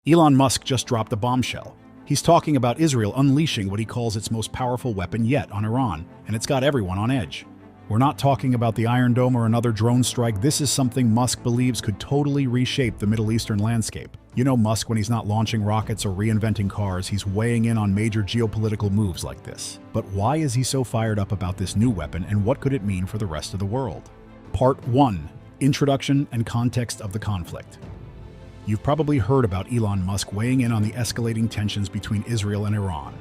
Elon Musk just dropped a bombshell. He's talking about Israel unleashing what he calls its most powerful weapon yet on Iran, and it's got everyone on edge. We're not talking about the Iron Dome or another drone strike. This is something Musk believes could totally reshape the Middle Eastern landscape. You know Musk, when he's not launching rockets or reinventing cars, he's weighing in on major geopolitical moves like this. But why is he so fired up about this new weapon, and what could it mean for the rest of the world? Part 1. Introduction and context of the conflict. You've probably heard about Elon Musk weighing in on the escalating tensions between Israel and Iran.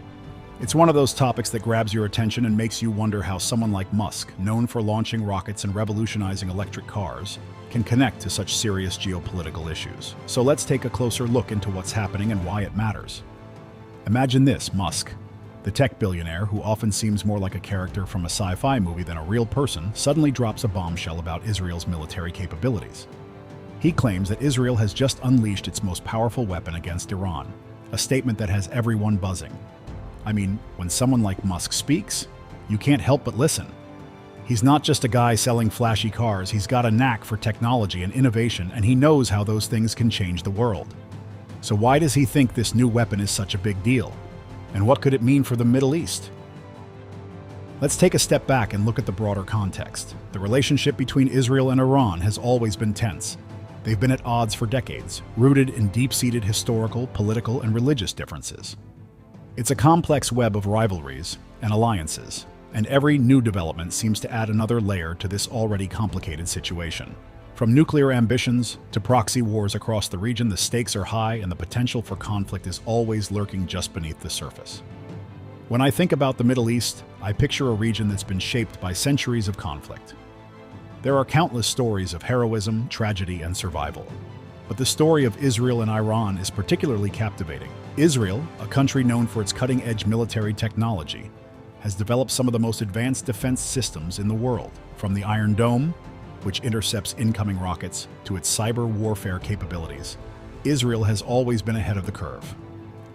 It's one of those topics that grabs your attention and makes you wonder how someone like Musk, known for launching rockets and revolutionizing electric cars, can connect to such serious geopolitical issues. So let's take a closer look into what's happening and why it matters. Imagine this: Musk, the tech billionaire who often seems more like a character from a sci-fi movie than a real person, suddenly drops a bombshell about Israel's military capabilities. He claims that Israel has just unleashed its most powerful weapon against Iran, a statement that has everyone buzzing. I mean, when someone like Musk speaks, you can't help but listen. He's not just a guy selling flashy cars, he's got a knack for technology and innovation, and he knows how those things can change the world. So why does he think this new weapon is such a big deal? And what could it mean for the Middle East? Let's take a step back and look at the broader context. The relationship between Israel and Iran has always been tense. They've been at odds for decades, rooted in deep-seated historical, political, and religious differences. It's a complex web of rivalries and alliances, and every new development seems to add another layer to this already complicated situation. From nuclear ambitions to proxy wars across the region, the stakes are high and the potential for conflict is always lurking just beneath the surface. When I think about the Middle East, I picture a region that's been shaped by centuries of conflict. There are countless stories of heroism, tragedy, and survival. But the story of Israel and Iran is particularly captivating. Israel, a country known for its cutting-edge military technology, has developed some of the most advanced defense systems in the world, from the Iron Dome, which intercepts incoming rockets, to its cyber warfare capabilities. Israel has always been ahead of the curve.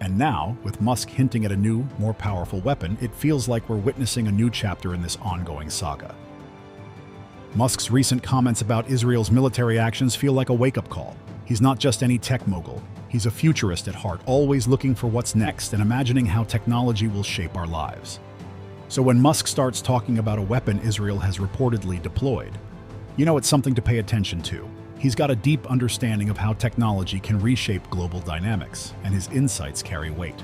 And now, with Musk hinting at a new, more powerful weapon, it feels like we're witnessing a new chapter in this ongoing saga. Musk's recent comments about Israel's military actions feel like a wake-up call. He's not just any tech mogul. He's a futurist at heart, always looking for what's next and imagining how technology will shape our lives. So when Musk starts talking about a weapon Israel has reportedly deployed, you know it's something to pay attention to. He's got a deep understanding of how technology can reshape global dynamics, and his insights carry weight.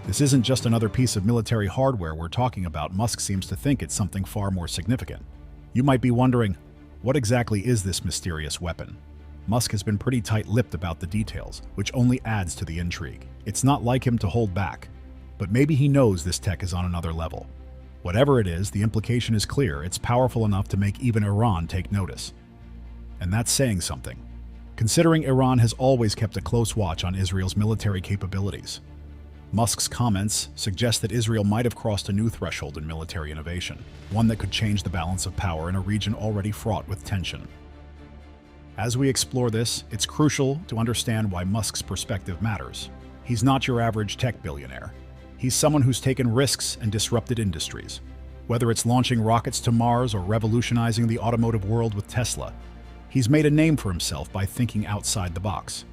This isn't just another piece of military hardware we're talking about. Musk seems to think it's something far more significant. You might be wondering, what exactly is this mysterious weapon? Musk has been pretty tight-lipped about the details, which only adds to the intrigue. It's not like him to hold back, but maybe he knows this tech is on another level. Whatever it is, the implication is clear. It's powerful enough to make even Iran take notice. And that's saying something, considering Iran has always kept a close watch on Israel's military capabilities. Musk's comments suggest that Israel might have crossed a new threshold in military innovation, one that could change the balance of power in a region already fraught with tension. As we explore this, it's crucial to understand why Musk's perspective matters. He's not your average tech billionaire. He's someone who's taken risks and disrupted industries. Whether it's launching rockets to Mars or revolutionizing the automotive world with Tesla, he's made a name for himself by thinking outside the box.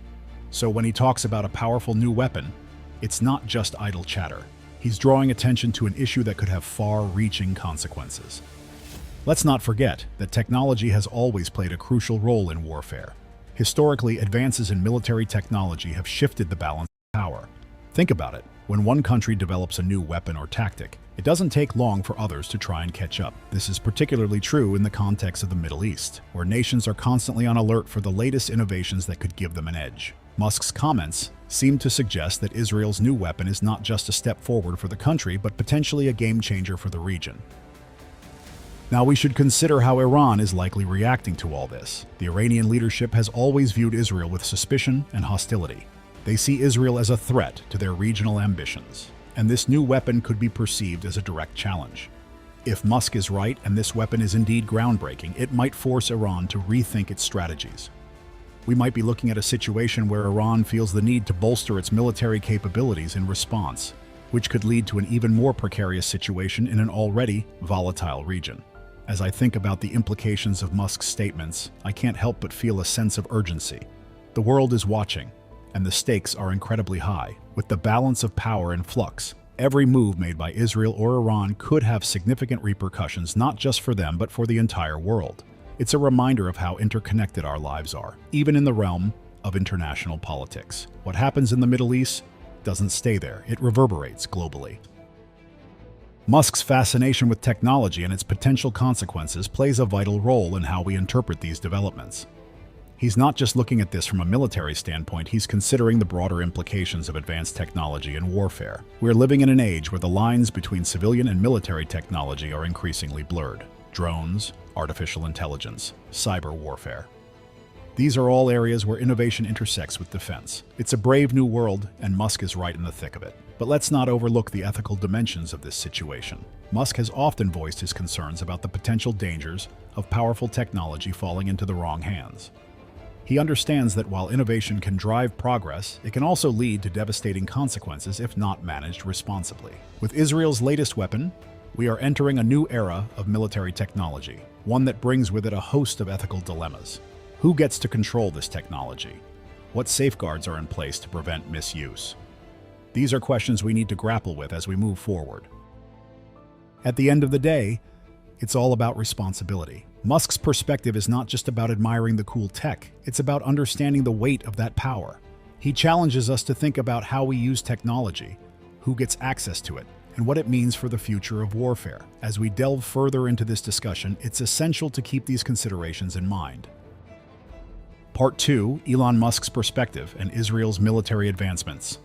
So when he talks about a powerful new weapon, it's not just idle chatter. He's drawing attention to an issue that could have far-reaching consequences. Let's not forget that technology has always played a crucial role in warfare. Historically, advances in military technology have shifted the balance of power. Think about it. When one country develops a new weapon or tactic, it doesn't take long for others to try and catch up. This is particularly true in the context of the Middle East, where nations are constantly on alert for the latest innovations that could give them an edge. Musk's comments seem to suggest that Israel's new weapon is not just a step forward for the country, but potentially a game-changer for the region. Now we should consider how Iran is likely reacting to all this. The Iranian leadership has always viewed Israel with suspicion and hostility. They see Israel as a threat to their regional ambitions, and this new weapon could be perceived as a direct challenge. If Musk is right and this weapon is indeed groundbreaking, it might force Iran to rethink its strategies. We might be looking at a situation where Iran feels the need to bolster its military capabilities in response, which could lead to an even more precarious situation in an already volatile region. As I think about the implications of Musk's statements, I can't help but feel a sense of urgency. The world is watching, and the stakes are incredibly high. With the balance of power in flux, every move made by Israel or Iran could have significant repercussions not just for them but for the entire world. It's a reminder of how interconnected our lives are, even in the realm of international politics. What happens in the Middle East doesn't stay there, it reverberates globally. Musk's fascination with technology and its potential consequences plays a vital role in how we interpret these developments. He's not just looking at this from a military standpoint, he's considering the broader implications of advanced technology in warfare. We're living in an age where the lines between civilian and military technology are increasingly blurred. Drones, artificial intelligence, cyber warfare. These are all areas where innovation intersects with defense. It's a brave new world, and Musk is right in the thick of it. But let's not overlook the ethical dimensions of this situation. Musk has often voiced his concerns about the potential dangers of powerful technology falling into the wrong hands. He understands that while innovation can drive progress, it can also lead to devastating consequences if not managed responsibly. With Israel's latest weapon, we are entering a new era of military technology, one that brings with it a host of ethical dilemmas. Who gets to control this technology? What safeguards are in place to prevent misuse? These are questions we need to grapple with as we move forward. At the end of the day, it's all about responsibility. Musk's perspective is not just about admiring the cool tech, it's about understanding the weight of that power. He challenges us to think about how we use technology, who gets access to it, and what it means for the future of warfare. As we delve further into this discussion, it's essential to keep these considerations in mind. Part 2, Elon Musk's perspective and Israel's military advancements.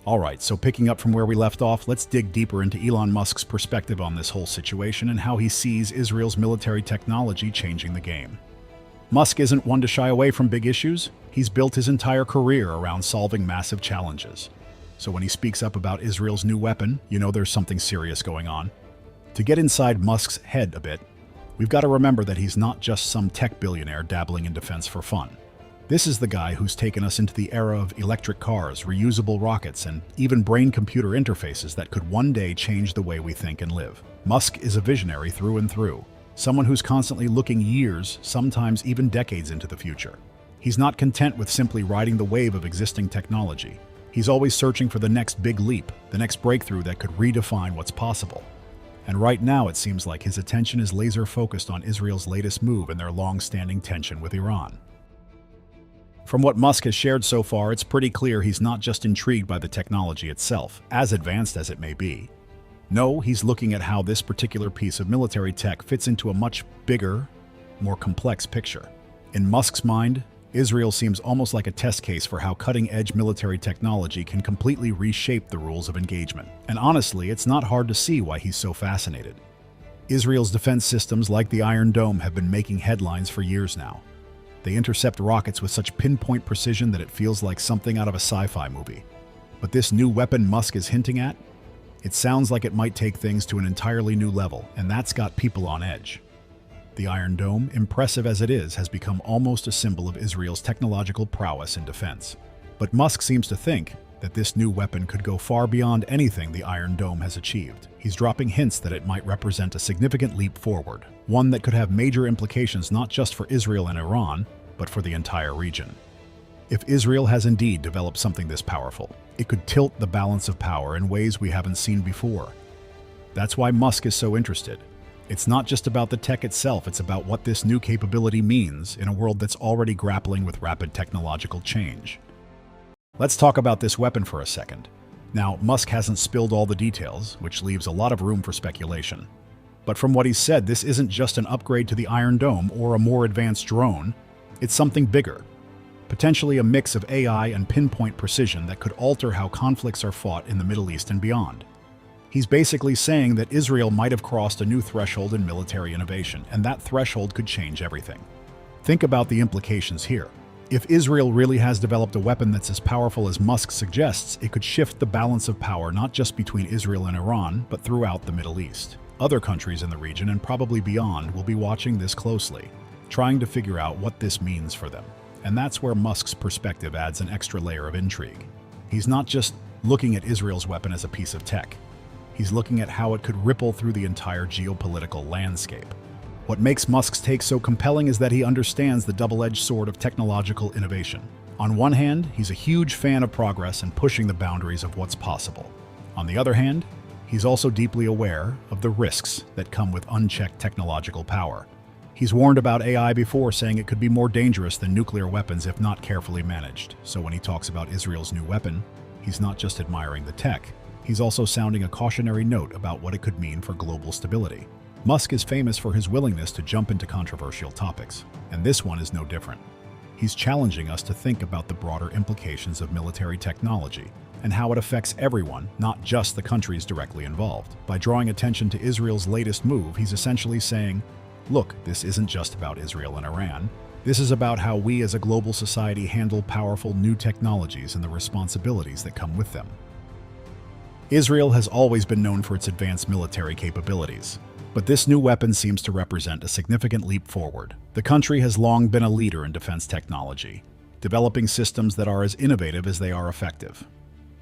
Alright, so picking up from where we left off, let's dig deeper into Elon Musk's perspective on this whole situation and how he sees Israel's military technology changing the game. Musk isn't one to shy away from big issues. He's built his entire career around solving massive challenges. So when he speaks up about Israel's new weapon, you know there's something serious going on. To get inside Musk's head a bit, we've got to remember that he's not just some tech billionaire dabbling in defense for fun. This is the guy who's taken us into the era of electric cars, reusable rockets, and even brain-computer interfaces that could one day change the way we think and live. Musk is a visionary through and through, someone who's constantly looking years, sometimes even decades into the future. He's not content with simply riding the wave of existing technology. He's always searching for the next big leap, the next breakthrough that could redefine what's possible. And right now it seems like his attention is laser-focused on Israel's latest move and their long-standing tension with Iran. From what Musk has shared so far, it's pretty clear he's not just intrigued by the technology itself, as advanced as it may be. No, he's looking at how this particular piece of military tech fits into a much bigger, more complex picture. In Musk's mind, Israel seems almost like a test case for how cutting-edge military technology can completely reshape the rules of engagement. And honestly, it's not hard to see why he's so fascinated. Israel's defense systems, like the Iron Dome, have been making headlines for years now. They intercept rockets with such pinpoint precision that it feels like something out of a sci-fi movie. But this new weapon Musk is hinting at? It sounds like it might take things to an entirely new level, and that's got people on edge. The Iron Dome, impressive as it is, has become almost a symbol of Israel's technological prowess in defense. But Musk seems to think that this new weapon could go far beyond anything the Iron Dome has achieved. He's dropping hints that it might represent a significant leap forward, one that could have major implications not just for Israel and Iran, but for the entire region. If Israel has indeed developed something this powerful, it could tilt the balance of power in ways we haven't seen before. That's why Musk is so interested. It's not just about the tech itself, it's about what this new capability means in a world that's already grappling with rapid technological change. Let's talk about this weapon for a second. Now, Musk hasn't spilled all the details, which leaves a lot of room for speculation. But from what he's said, this isn't just an upgrade to the Iron Dome or a more advanced drone. It's something bigger, potentially a mix of AI and pinpoint precision that could alter how conflicts are fought in the Middle East and beyond. He's basically saying that Israel might have crossed a new threshold in military innovation, and that threshold could change everything. Think about the implications here. If Israel really has developed a weapon that's as powerful as Musk suggests, it could shift the balance of power not just between Israel and Iran, but throughout the Middle East. Other countries in the region, and probably beyond, will be watching this closely, trying to figure out what this means for them. And that's where Musk's perspective adds an extra layer of intrigue. He's not just looking at Israel's weapon as a piece of tech. He's looking at how it could ripple through the entire geopolitical landscape. What makes Musk's take so compelling is that he understands the double-edged sword of technological innovation. On one hand, he's a huge fan of progress and pushing the boundaries of what's possible. On the other hand, he's also deeply aware of the risks that come with unchecked technological power. He's warned about AI before, saying it could be more dangerous than nuclear weapons if not carefully managed. So when he talks about Israel's new weapon, he's not just admiring the tech, he's also sounding a cautionary note about what it could mean for global stability. Musk is famous for his willingness to jump into controversial topics, and this one is no different. He's challenging us to think about the broader implications of military technology and how it affects everyone, not just the countries directly involved. By drawing attention to Israel's latest move, he's essentially saying, look, this isn't just about Israel and Iran. This is about how we as a global society handle powerful new technologies and the responsibilities that come with them. Israel has always been known for its advanced military capabilities, but this new weapon seems to represent a significant leap forward. The country has long been a leader in defense technology, developing systems that are as innovative as they are effective.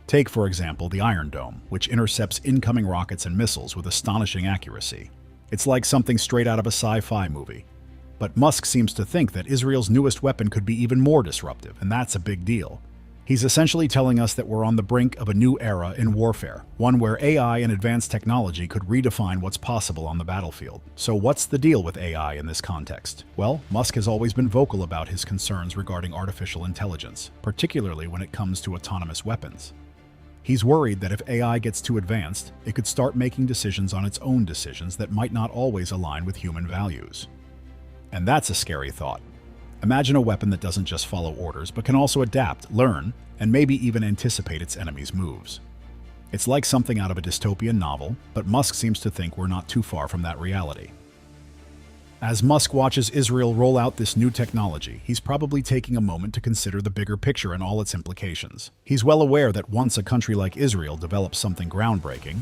Take, for example, the Iron Dome, which intercepts incoming rockets and missiles with astonishing accuracy. It's like something straight out of a sci-fi movie. But Musk seems to think that Israel's newest weapon could be even more disruptive, and that's a big deal. He's essentially telling us that we're on the brink of a new era in warfare, one where AI and advanced technology could redefine what's possible on the battlefield. So what's the deal with AI in this context? Well, Musk has always been vocal about his concerns regarding artificial intelligence, particularly when it comes to autonomous weapons. He's worried that if AI gets too advanced, it could start making decisions on its own decisions that might not always align with human values. And that's a scary thought. Imagine a weapon that doesn't just follow orders, but can also adapt, learn, and maybe even anticipate its enemies' moves. It's like something out of a dystopian novel, but Musk seems to think we're not too far from that reality. As Musk watches Israel roll out this new technology, he's probably taking a moment to consider the bigger picture and all its implications. He's well aware that once a country like Israel develops something groundbreaking,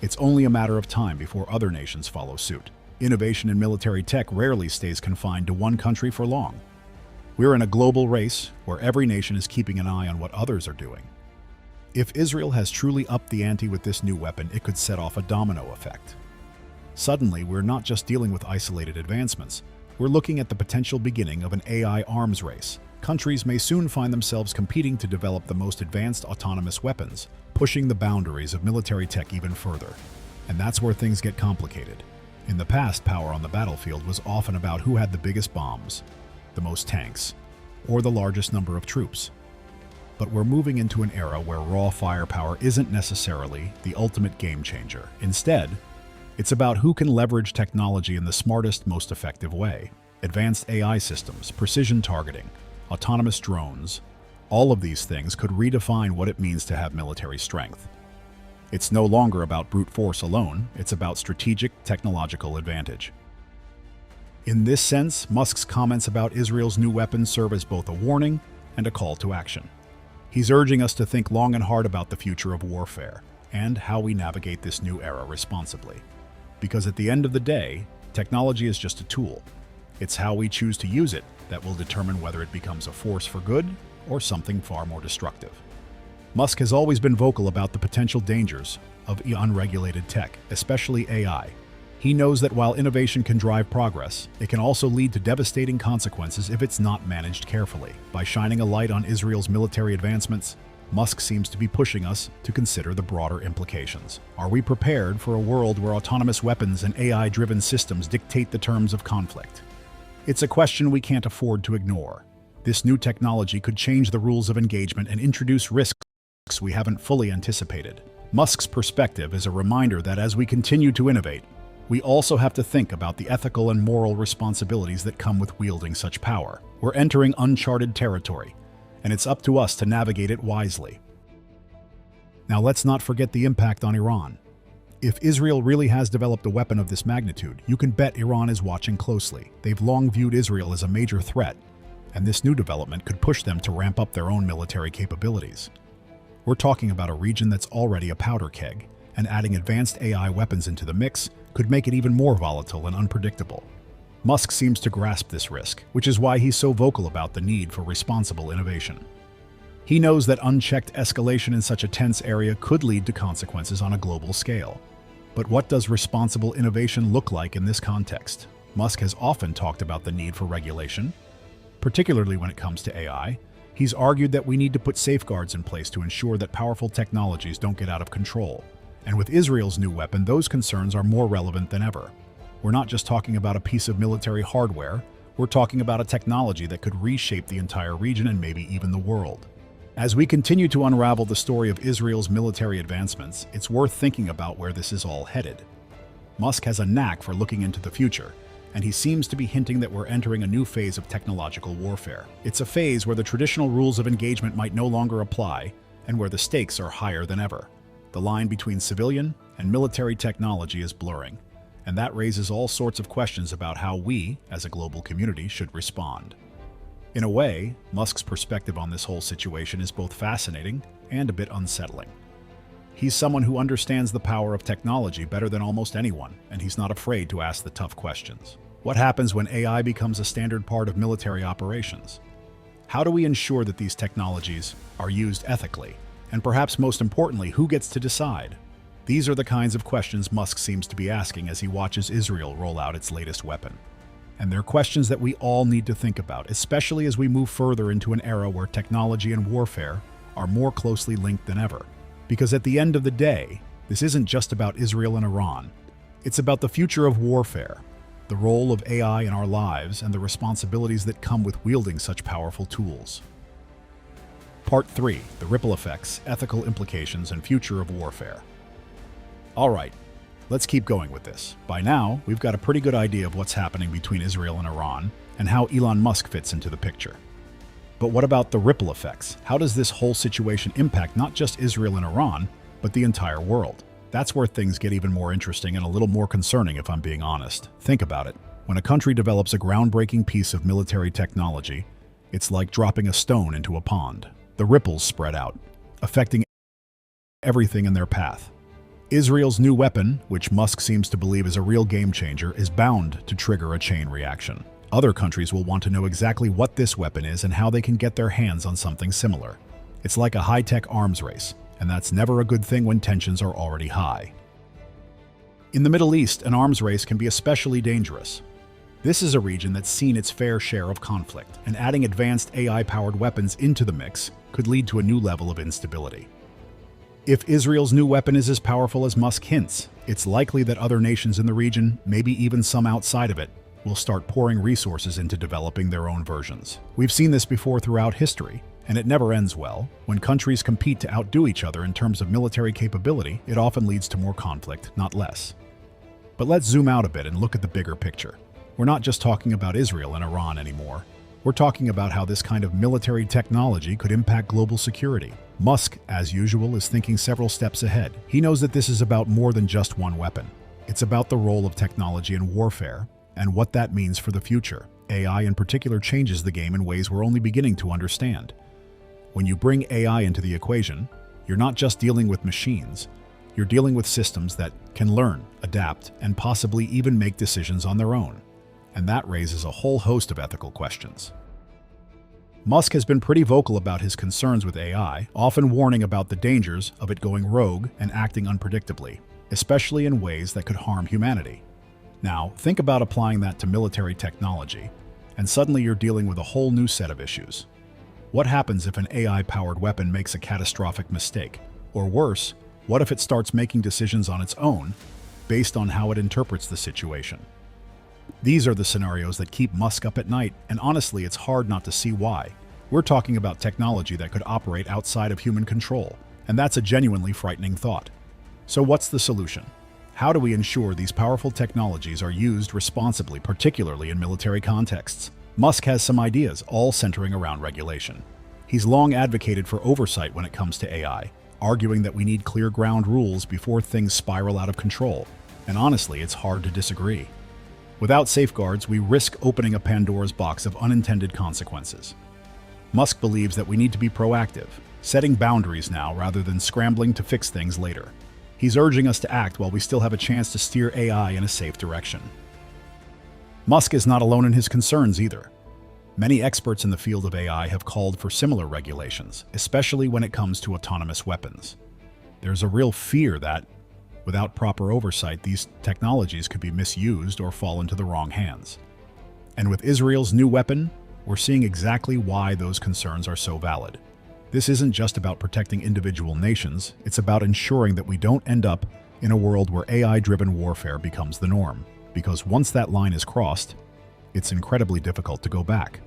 it's only a matter of time before other nations follow suit. Innovation in military tech rarely stays confined to one country for long. We're in a global race where every nation is keeping an eye on what others are doing. If Israel has truly upped the ante with this new weapon, it could set off a domino effect. Suddenly, we're not just dealing with isolated advancements. We're looking at the potential beginning of an AI arms race. Countries may soon find themselves competing to develop the most advanced autonomous weapons, pushing the boundaries of military tech even further. And that's where things get complicated. In the past, power on the battlefield was often about who had the biggest bombs, the most tanks, or the largest number of troops. But we're moving into an era where raw firepower isn't necessarily the ultimate game changer. Instead, it's about who can leverage technology in the smartest, most effective way. Advanced AI systems, precision targeting, autonomous drones, all of these things could redefine what it means to have military strength. It's no longer about brute force alone, it's about strategic, technological advantage. In this sense, Musk's comments about Israel's new weapons serve as both a warning and a call to action. He's urging us to think long and hard about the future of warfare and how we navigate this new era responsibly. Because at the end of the day, technology is just a tool. It's how we choose to use it that will determine whether it becomes a force for good or something far more destructive. Musk has always been vocal about the potential dangers of unregulated tech, especially AI. He knows that while innovation can drive progress, it can also lead to devastating consequences if it's not managed carefully. By shining a light on Israel's military advancements, Musk seems to be pushing us to consider the broader implications. Are we prepared for a world where autonomous weapons and AI-driven systems dictate the terms of conflict? It's a question we can't afford to ignore. This new technology could change the rules of engagement and introduce risks we haven't fully anticipated. Musk's perspective is a reminder that as we continue to innovate, we also have to think about the ethical and moral responsibilities that come with wielding such power. We're entering uncharted territory, and it's up to us to navigate it wisely. Now let's not forget the impact on Iran. If Israel really has developed a weapon of this magnitude, you can bet Iran is watching closely. They've long viewed Israel as a major threat, and this new development could push them to ramp up their own military capabilities. We're talking about a region that's already a powder keg, and adding advanced AI weapons into the mix could make it even more volatile and unpredictable. Musk seems to grasp this risk, which is why he's so vocal about the need for responsible innovation. He knows that unchecked escalation in such a tense area could lead to consequences on a global scale. But what does responsible innovation look like in this context? Musk has often talked about the need for regulation, particularly when it comes to AI, He's argued that we need to put safeguards in place to ensure that powerful technologies don't get out of control. And with Israel's new weapon, those concerns are more relevant than ever. We're not just talking about a piece of military hardware, we're talking about a technology that could reshape the entire region and maybe even the world. As we continue to unravel the story of Israel's military advancements, it's worth thinking about where this is all headed. Musk has a knack for looking into the future, and he seems to be hinting that we're entering a new phase of technological warfare. It's a phase where the traditional rules of engagement might no longer apply, and where the stakes are higher than ever. The line between civilian and military technology is blurring, and that raises all sorts of questions about how we, as a global community, should respond. In a way, Musk's perspective on this whole situation is both fascinating and a bit unsettling. He's someone who understands the power of technology better than almost anyone, and he's not afraid to ask the tough questions. What happens when AI becomes a standard part of military operations? How do we ensure that these technologies are used ethically? And perhaps most importantly, who gets to decide? These are the kinds of questions Musk seems to be asking as he watches Israel roll out its latest weapon. And they're questions that we all need to think about, especially as we move further into an era where technology and warfare are more closely linked than ever. Because at the end of the day, this isn't just about Israel and Iran. It's about the future of warfare, the role of AI in our lives, and the responsibilities that come with wielding such powerful tools. Part 3. The ripple effects, ethical implications, and future of warfare. All right, let's keep going with this. By now, we've got a pretty good idea of what's happening between Israel and Iran, and how Elon Musk fits into the picture. But what about the ripple effects? How does this whole situation impact not just Israel and Iran, but the entire world? That's where things get even more interesting and a little more concerning, if I'm being honest. Think about it. When a country develops a groundbreaking piece of military technology, it's like dropping a stone into a pond. The ripples spread out, affecting everything in their path. Israel's new weapon, which Musk seems to believe is a real game changer, is bound to trigger a chain reaction. Other countries will want to know exactly what this weapon is and how they can get their hands on something similar. It's like a high-tech arms race, and that's never a good thing when tensions are already high. In the Middle East, an arms race can be especially dangerous. This is a region that's seen its fair share of conflict, and adding advanced AI-powered weapons into the mix could lead to a new level of instability. If Israel's new weapon is as powerful as Musk hints, it's likely that other nations in the region, maybe even some outside of it, will start pouring resources into developing their own versions. We've seen this before throughout history, and it never ends well. When countries compete to outdo each other in terms of military capability, it often leads to more conflict, not less. But let's zoom out a bit and look at the bigger picture. We're not just talking about Israel and Iran anymore. We're talking about how this kind of military technology could impact global security. Musk, as usual, is thinking several steps ahead. He knows that this is about more than just one weapon. It's about the role of technology in warfare, and what that means for the future. AI in particular changes the game in ways we're only beginning to understand. When you bring AI into the equation, you're not just dealing with machines, you're dealing with systems that can learn, adapt, and possibly even make decisions on their own. And that raises a whole host of ethical questions. Musk has been pretty vocal about his concerns with AI, often warning about the dangers of it going rogue and acting unpredictably, especially in ways that could harm humanity. Now, think about applying that to military technology, and suddenly you're dealing with a whole new set of issues. What happens if an AI-powered weapon makes a catastrophic mistake? Or worse, what if it starts making decisions on its own, based on how it interprets the situation? These are the scenarios that keep Musk up at night, and honestly, it's hard not to see why. We're talking about technology that could operate outside of human control, and that's a genuinely frightening thought. So what's the solution? How do we ensure these powerful technologies are used responsibly, particularly in military contexts? Musk has some ideas, all centering around regulation. He's long advocated for oversight when it comes to AI, arguing that we need clear ground rules before things spiral out of control. And honestly, it's hard to disagree. Without safeguards, we risk opening a Pandora's box of unintended consequences. Musk believes that we need to be proactive, setting boundaries now rather than scrambling to fix things later. He's urging us to act while we still have a chance to steer AI in a safe direction. Musk is not alone in his concerns either. Many experts in the field of AI have called for similar regulations, especially when it comes to autonomous weapons. There's a real fear that, without proper oversight, these technologies could be misused or fall into the wrong hands. And with Israel's new weapon, we're seeing exactly why those concerns are so valid. This isn't just about protecting individual nations, it's about ensuring that we don't end up in a world where AI-driven warfare becomes the norm. Because once that line is crossed, it's incredibly difficult to go back.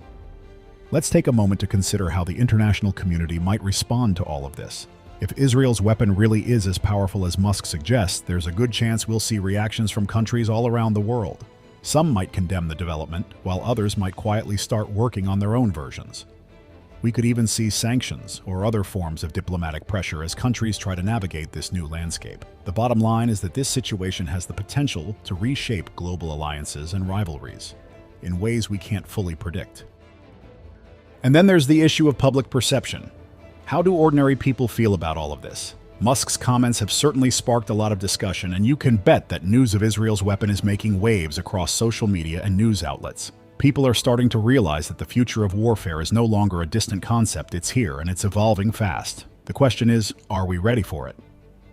Let's take a moment to consider how the international community might respond to all of this. If Israel's weapon really is as powerful as Musk suggests, there's a good chance we'll see reactions from countries all around the world. Some might condemn the development, while others might quietly start working on their own versions. We could even see sanctions or other forms of diplomatic pressure as countries try to navigate this new landscape. The bottom line is that this situation has the potential to reshape global alliances and rivalries in ways we can't fully predict. And then there's the issue of public perception. How do ordinary people feel about all of this? Musk's comments have certainly sparked a lot of discussion, and you can bet that news of Israel's weapon is making waves across social media and news outlets. People are starting to realize that the future of warfare is no longer a distant concept, it's here and it's evolving fast. The question is, are we ready for it?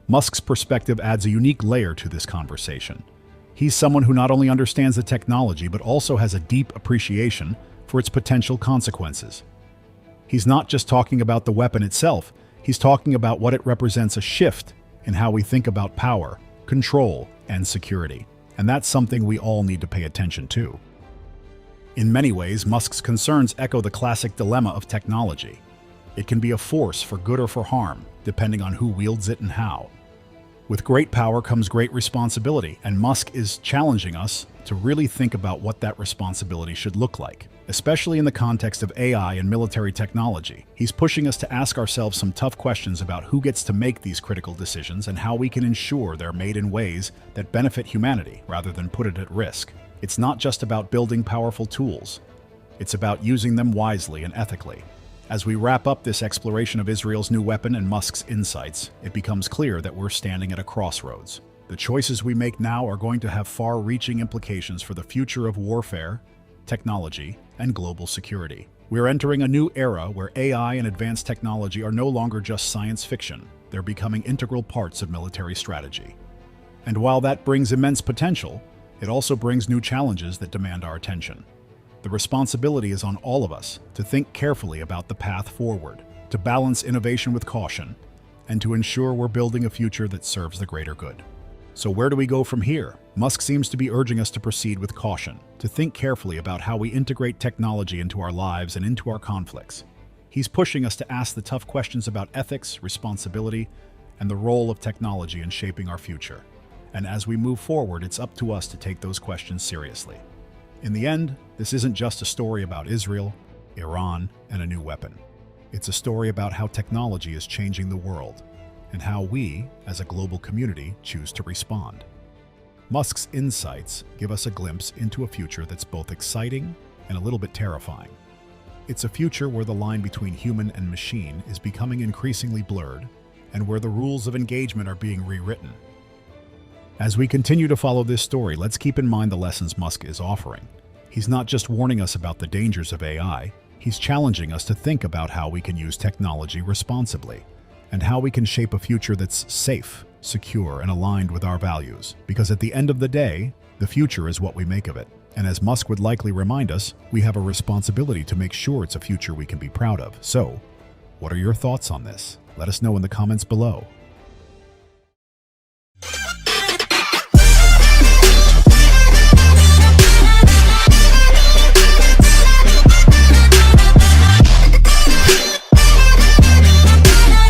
Musk's perspective adds a unique layer to this conversation. He's someone who not only understands the technology but also has a deep appreciation for its potential consequences. He's not just talking about the weapon itself, he's talking about what it represents, a shift in how we think about power, control, and security. And that's something we all need to pay attention to. In many ways, Musk's concerns echo the classic dilemma of technology. It can be a force for good or for harm, depending on who wields it and how. With great power comes great responsibility, and Musk is challenging us to really think about what that responsibility should look like, especially in the context of AI and military technology. He's pushing us to ask ourselves some tough questions about who gets to make these critical decisions and how we can ensure they're made in ways that benefit humanity rather than put it at risk. It's not just about building powerful tools. It's about using them wisely and ethically. As we wrap up this exploration of Israel's new weapon and Musk's insights, it becomes clear that we're standing at a crossroads. The choices we make now are going to have far-reaching implications for the future of warfare, technology, and global security. We're entering a new era where AI and advanced technology are no longer just science fiction. They're becoming integral parts of military strategy. And while that brings immense potential, it also brings new challenges that demand our attention. The responsibility is on all of us to think carefully about the path forward, to balance innovation with caution, and to ensure we're building a future that serves the greater good. So where do we go from here? Musk seems to be urging us to proceed with caution, to think carefully about how we integrate technology into our lives and into our conflicts. He's pushing us to ask the tough questions about ethics, responsibility, and the role of technology in shaping our future. And as we move forward, it's up to us to take those questions seriously. In the end, this isn't just a story about Israel, Iran, and a new weapon. It's a story about how technology is changing the world, and how we, as a global community, choose to respond. Musk's insights give us a glimpse into a future that's both exciting and a little bit terrifying. It's a future where the line between human and machine is becoming increasingly blurred, and where the rules of engagement are being rewritten. As we continue to follow this story, let's keep in mind the lessons Musk is offering. He's not just warning us about the dangers of AI, he's challenging us to think about how we can use technology responsibly, and how we can shape a future that's safe, secure, and aligned with our values. Because at the end of the day, the future is what we make of it. And as Musk would likely remind us, we have a responsibility to make sure it's a future we can be proud of. So, what are your thoughts on this? Let us know in the comments below.